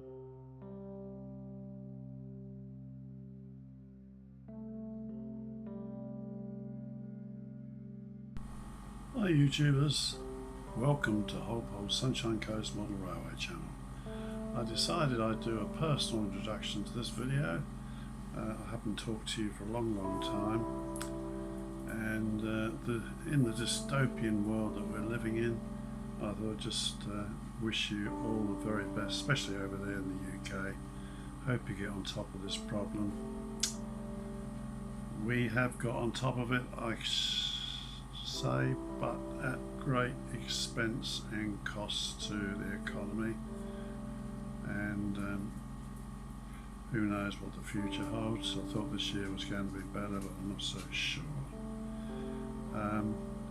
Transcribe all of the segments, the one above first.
Hi YouTubers, welcome to Hollpoll Sunshine Coast Model Railway channel. I decided I'd do a personal introduction to this video. I haven't talked to you for a long time, and in the dystopian world that we're living in, I thought I'd just wish you all the very best, especially over there in the UK. Hope you get on top of this problem. We have got on top of it, I say, but at great expense and cost to the economy, and who knows what the future holds. I thought this year was going to be better, but I'm not so sure.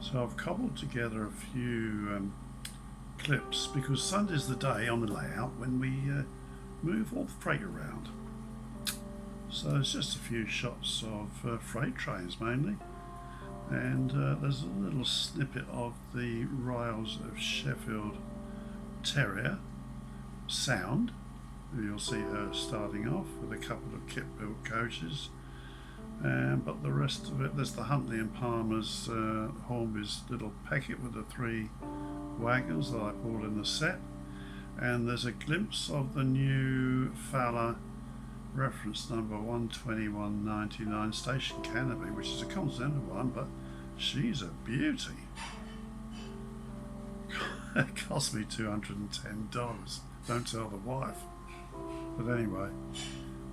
So I've cobbled together a few clips, because Sunday's the day on the layout when we move all the freight around. So it's just a few shots of freight trains mainly. And there's a little snippet of the Rails of Sheffield Terrier sound. You'll see her starting off with a couple of kit-built coaches, but the rest of it, there's the Huntley and Palmer's Hornby's little packet with the 3 wagons that I bought in the set, and there's a glimpse of the new Fowler reference number 12199 station canopy, which is a continental one, but she's a beauty. It cost me $210. Don't tell the wife. But anyway,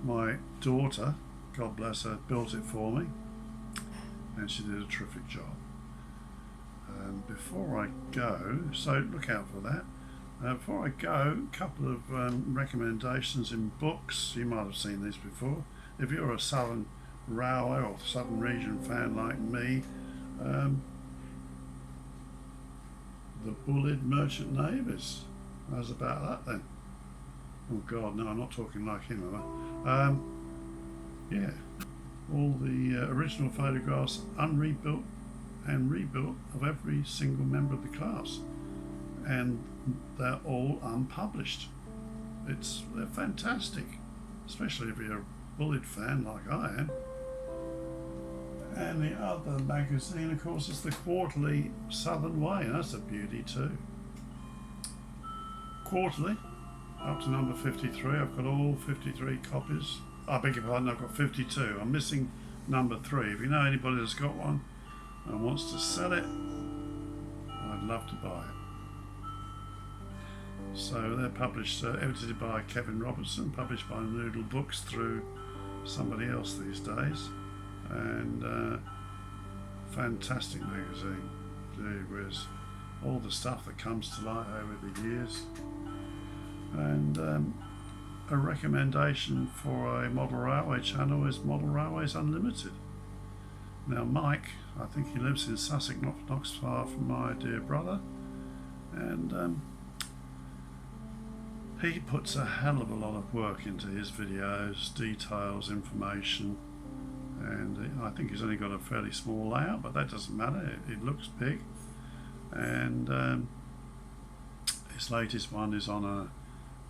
my daughter, God bless her, built it for me, and she did a terrific job. Before I go, so look out for that. Before I go, a couple of recommendations in books. You might have seen these before. If you're a Southern Railway or Southern Region fan like me, The Bullied Merchant Navies. How's about that then? Oh God, no, I'm not talking like him, am I? Yeah, all the original photographs, unrebuilt and rebuilt, of every single member of the class, and they're all unpublished. They're fantastic, especially if you're a Bullied fan like I am. And the other magazine, of course, is the Quarterly Southern Way, and that's a beauty too. Quarterly, up to number 53. I've got all 53 copies. I beg your pardon, I've got 52. I'm missing number 3. If you know anybody that's got one and wants to sell it, I'd love to buy it. So they're published, edited by Kevin Robertson, published by Noodle Books through somebody else these days, and fantastic magazine. Gee whiz, all the stuff that comes to light over the years. And a recommendation for a model railway channel is Model Railways Unlimited. Now Mike, I think he lives in Sussex, not far from my dear brother, and he puts a hell of a lot of work into his videos, details, information, and I think he's only got a fairly small layout, but that doesn't matter, it looks big. And his latest one is on a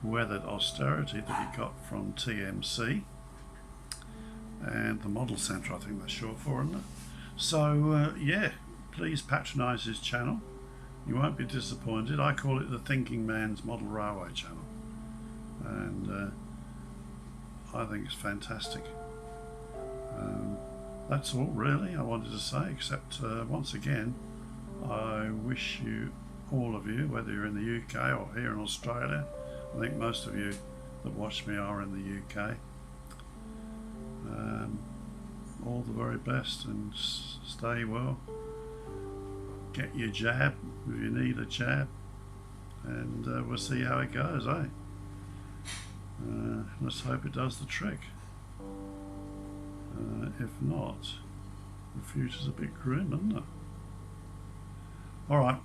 weathered austerity that he got from TMC, and the Model Centre, I think that's short for, isn't it? So yeah, please patronise his channel, you won't be disappointed. I call it the Thinking Man's Model Railway channel, and I think it's fantastic. That's all really I wanted to say, except once again, I wish you, all of you, whether you're in the UK or here in Australia, I think most of you that watch me are in the UK, all the very best, and stay well. Get your jab if you need a jab, and we'll see how it goes, eh? Let's hope it does the trick. If not, the future's a bit grim, isn't it? Alright,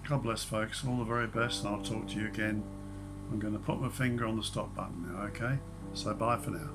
God bless folks, all the very best, and I'll talk to you again. I'm going to put my finger on the stop button now, okay? So bye for now.